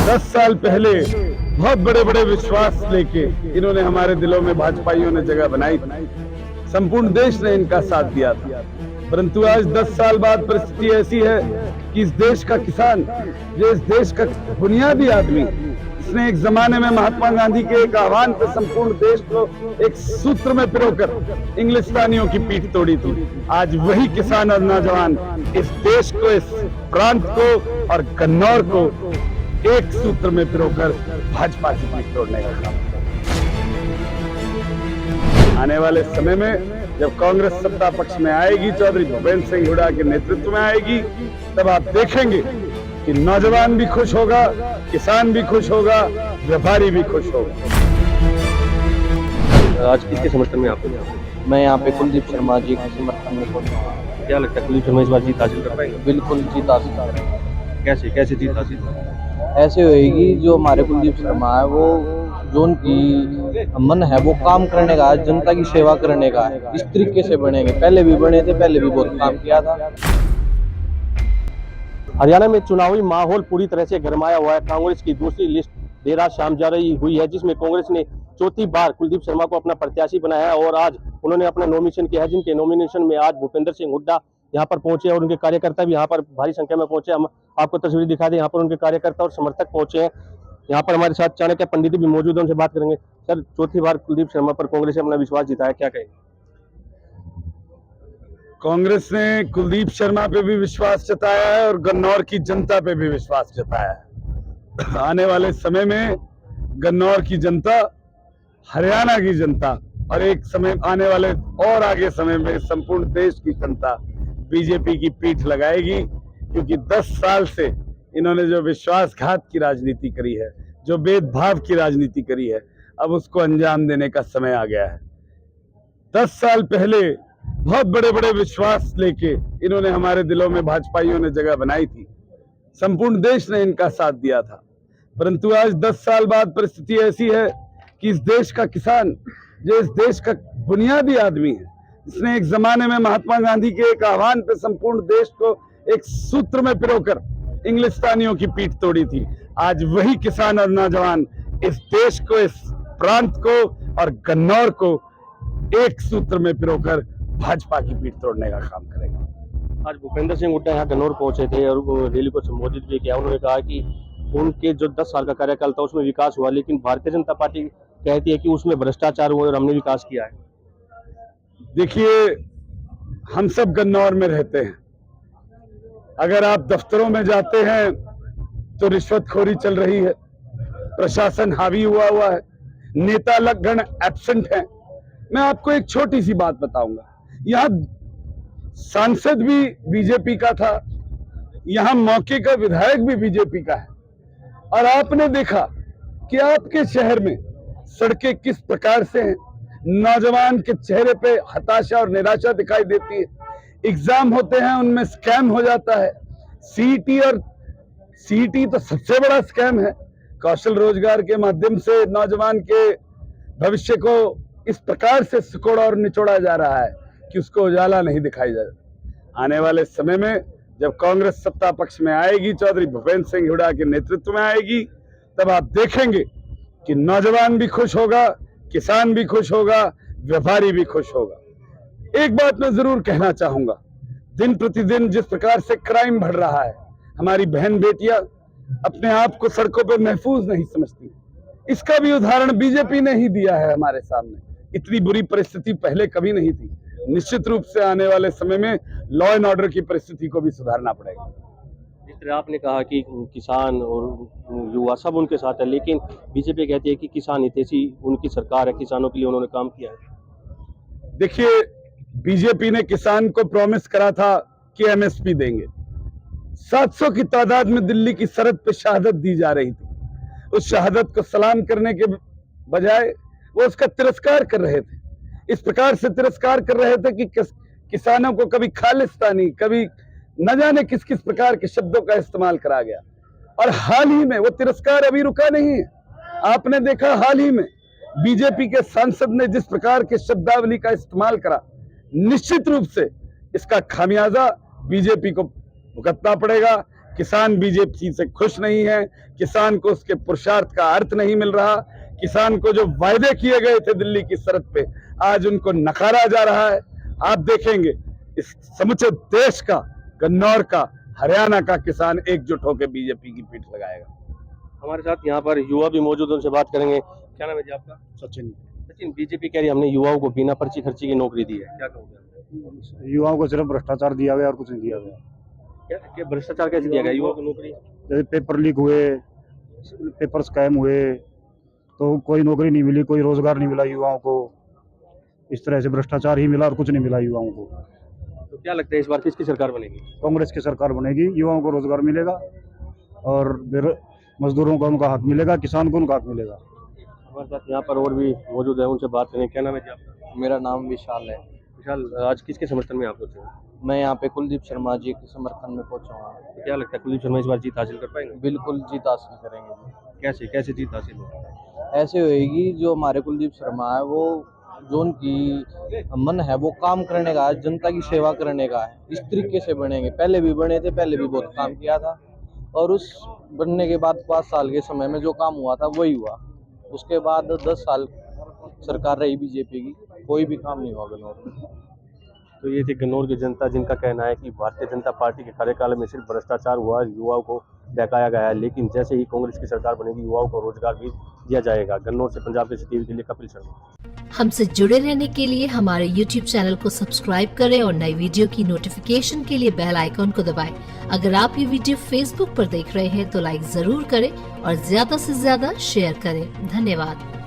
10 साल पहले बहुत बड़े बड़े विश्वास लेके इन्होंने हमारे दिलों में भाजपाइयों ने जगह बनाई थी। संपूर्ण देश ने इनका साथ दिया था, परंतु आज 10 साल बाद परिस्थिति ऐसी है कि इस देश का किसान, जो इस देश का बुनियादी आदमी, इसने एक जमाने में महात्मा गांधी के एक आह्वान पर संपूर्ण देश को एक सूत्र में पिरोकर इंग्लिस्तानियों की पीठ तोड़ी थी। आज वही किसान और नौजवान इस देश को, इस प्रांत को और गन्नौर को एक सूत्र में पिरोकर भाजपा की पीठ तोड़ने का काम। आने वाले समय में जब कांग्रेस सत्ता पक्ष में आएगी, चौधरी भूपेंद्र सिंह हुड्डा के नेतृत्व में आएगी, तब आप देखेंगे कि नौजवान भी खुश होगा, किसान भी खुश होगा, व्यापारी भी खुश होगा। आज किसके समर्थन में आप? मैं यहाँ पे कुलदीप शर्मा जी के समर्थन में बोल रहा हूँ। क्या लगता है कुलदीप शर्मा इस बार जीत हासिल कर पाएंगे? बिल्कुल जीत हासिल करेंगे। कैसे जीत हासिल? ऐसे होएगी, जो हमारे कुलदीप शर्मा है वो जो उनकी मन है वो काम करने का है, जनता की सेवा करने का है। इस तरीके से बनेंगे, पहले भी बने थे, पहले भी बहुत काम किया था। हरियाणा में चुनावी माहौल पूरी तरह से गरमाया हुआ है। कांग्रेस की दूसरी लिस्ट देर रात शाम जारी हुई है, जिसमें कांग्रेस ने चौथी बार कुलदीप शर्मा को अपना प्रत्याशी बनाया है और आज उन्होंने अपना नॉमिनेशन किया है, जिनके नॉमिनेशन में आज भूपेंद्र सिंह हुड्डा यहाँ पर पहुंचे और उनके कार्यकर्ता भी यहाँ पर भारी संख्या में पहुंचे। हम आपको तस्वीर दिखा दें, यहाँ पर उनके कार्यकर्ता और समर्थक पहुंचे हैं। यहाँ पर हमारे साथ चाणक्य पंडित भी मौजूद है, उनसे बात करेंगे। सर, चौथी बार कुलदीप शर्मा पर कांग्रेस ने अपना विश्वास जिताया, क्या कहेंगे? कांग्रेस ने कुलदीप शर्मा पे भी विश्वास जताया है और गन्नौर की जनता पे भी विश्वास जताया है। आने वाले समय में गन्नौर की जनता, हरियाणा की जनता और एक समय आने वाले और आगे समय में संपूर्ण देश की जनता बीजेपी की पीठ लगाएगी, क्योंकि 10 साल से इन्होंने जो विश्वासघात की राजनीति करी है, जो भेदभाव की राजनीति करी है, अब उसको अंजाम देने का समय आ गया है। 10 साल पहले बहुत बड़े बड़े विश्वास लेके इन्होंने हमारे दिलों में भाजपाइयों ने जगह बनाई थी। संपूर्ण देश ने इनका साथ दिया था, परंतु आज 10 साल बाद परिस्थिति ऐसी है कि इस देश का किसान, जो इस देश का बुनियादी आदमी है, इसने एक जमाने में महात्मा गांधी के एक आह्वान पे संपूर्ण देश को एक सूत्र में पिरोकर इंग्लिस्तानियों की पीठ तोड़ी थी। आज वही किसान और नौजवान इस देश को, इस प्रांत को और गन्नौर को एक सूत्र में पिरोकर भाजपा की पीठ तोड़ने का काम करेगा। आज भूपेंद्र सिंह हुड्डा यहाँ गन्नौर पहुंचे थे और वो रैली को संबोधित भी किया। उन्होंने कहा कि उनके जो 10 साल का कार्यकाल था उसमें विकास हुआ, लेकिन भारतीय जनता पार्टी कहती है कि उसमें भ्रष्टाचार हुआ और हमने विकास किया है। देखिए, हम सब गन्नौर में रहते हैं। अगर आप दफ्तरों में जाते हैं तो रिश्वतखोरी चल रही है, प्रशासन हावी हुआ है, नेता लगन एब्सेंट हैं। मैं आपको एक छोटी सी बात बताऊंगा। यहाँ सांसद भी बीजेपी का था, यहाँ मौके का विधायक भी बीजेपी का है, और आपने देखा कि आपके शहर में सड़कें किस प्रकार से हैं। नौजवान के चेहरे पे हताशा और निराशा दिखाई देती है। एग्जाम होते हैं, उनमें स्कैम हो जाता है। सीईटी तो सबसे बड़ा स्कैम है। कौशल रोजगार के माध्यम से नौजवान के भविष्य को इस प्रकार से सिकोड़ा और निचोड़ा जा रहा है कि उसको उजाला नहीं दिखाई जा रहा। आने वाले समय में जब कांग्रेस सत्ता पक्ष में आएगी, चौधरी भूपेंद्र सिंह हुड्डा के नेतृत्व में आएगी, तब आप देखेंगे कि नौजवान भी खुश होगा, किसान भी खुश होगा, व्यापारी भी खुश होगा। एक बात मैं जरूर कहना चाहूंगा, दिन प्रतिदिन जिस प्रकार से क्राइम बढ़ रहा है, हमारी बहन बेटियां अपने आप को सड़कों पर महफूज नहीं समझती। इसका भी उदाहरण बीजेपी ने ही दिया है हमारे सामने। इतनी बुरी परिस्थिति पहले कभी नहीं थी। निश्चित रूप से आने वाले समय में लॉ एंड ऑर्डर की परिस्थिति को भी सुधारना पड़ेगा। जिस तरह आपने कहा कि किसान और युवा सब उनके साथ है, लेकिन बीजेपी कहती है कि किसान हितैषी उनकी सरकार है, किसानों के लिए उन्होंने काम किया है। देखिए, बीजेपी ने किसान को प्रॉमिस करा था कि एमएसपी देंगे। 700 की तादाद में दिल्ली की सरहद पे शहादत दी जा रही थी। उस शहादत को सलाम करने के बजाय वो उसका तिरस्कार कर रहे थे। इस प्रकार से तिरस्कार कर रहे थे कि किसानों को कभी खालिस्तानी, कभी न जाने किस किस प्रकार के शब्दों का इस्तेमाल करा गया। और हाल ही में वो तिरस्कार अभी रुका नहीं है। आपने देखा, हाल ही में बीजेपी के सांसद ने जिस प्रकार के शब्दावली का इस्तेमाल करा, निश्चित रूप से इसका खामियाजा बीजेपी को भुगतना पड़ेगा। किसान बीजेपी से खुश नहीं है, किसान को उसके पुरुषार्थ का अर्थ नहीं मिल रहा, किसान को जो वायदे किए गए थे दिल्ली की सरहद पे आज उनको नकारा जा रहा है। आप देखेंगे इस समूचे देश का, गन्नौर का, हरियाणा का किसान एकजुट होकर बीजेपी की पीठ लगाएगा। हमारे साथ यहाँ पर युवा भी मौजूद हैं, उनसे बात करेंगे। क्या नाम है जी आपका? सचिन। सचिन, बीजेपी कह रही है हमने युवाओं को बिना पर्ची खर्ची की नौकरी दी है, क्या कहोगे? युवाओं को सिर्फ भ्रष्टाचार दिया गया और कुछ नहीं दिया गया। क्या भ्रष्टाचार कैसे दिया गया युवाओं को नौकरी? जैसे पेपर लीक हुए, पेपर स्कैम हुए, तो कोई नौकरी नहीं मिली, कोई रोजगार नहीं मिला युवाओं को। इस तरह से भ्रष्टाचार ही मिला और कुछ नहीं मिला युवाओं को। तो क्या लगता है इस बार किसकी सरकार बनेगी? कांग्रेस की सरकार बनेगी, युवाओं को रोजगार मिलेगा और मजदूरों को उनका हक मिलेगा, किसान को उनका हक मिलेगा। हमारे साथ यहाँ पर और भी मौजूद है, उनसे बात करेंगे। क्या नाम है जी आपका? मेरा नाम विशाल है। विशाल, आज किसके समर्थन में आप पहुंचे हैं? मैं यहाँ पे कुलदीप शर्मा जी के समर्थन में पहुंचा हूँ। तो क्या लगता है कुलदीप शर्मा इस बार जीत हासिल कर पाएंगे? बिल्कुल जीत हासिल करेंगे जी। कैसे कैसे जीत हासिल होगी? ऐसे होएगी, जो हमारे कुलदीप शर्मा है वो जो उनकी मन है वो काम करने का है, जनता की सेवा करने का है। इस तरीके से बनेंगे, पहले भी बने थे, पहले भी बहुत काम किया था और उस बनने के बाद 5 साल के समय में जो काम हुआ था वही हुआ। उसके बाद 10 साल सरकार रही बीजेपी की, कोई भी काम नहीं हुआ गन्नौर में। तो ये थी गन्नौर की जनता, जिनका कहना है कि भारतीय जनता पार्टी के कार्यकाल में सिर्फ भ्रष्टाचार हुआ, युवाओं को बहकाया गया है, लेकिन जैसे ही कांग्रेस की सरकार बनेगी युवाओं को रोजगार भी दिया जाएगा। गन्नौर से पंजाब के टीवी के लिए कपिल शर्मा। हमसे जुड़े रहने के लिए हमारे YouTube चैनल को सब्सक्राइब करें और नई वीडियो की नोटिफिकेशन के लिए बेल आइकॉन को दबाएं। अगर आप ये वीडियो Facebook पर देख रहे हैं तो लाइक जरूर करें और ज्यादा से ज्यादा शेयर करें। धन्यवाद।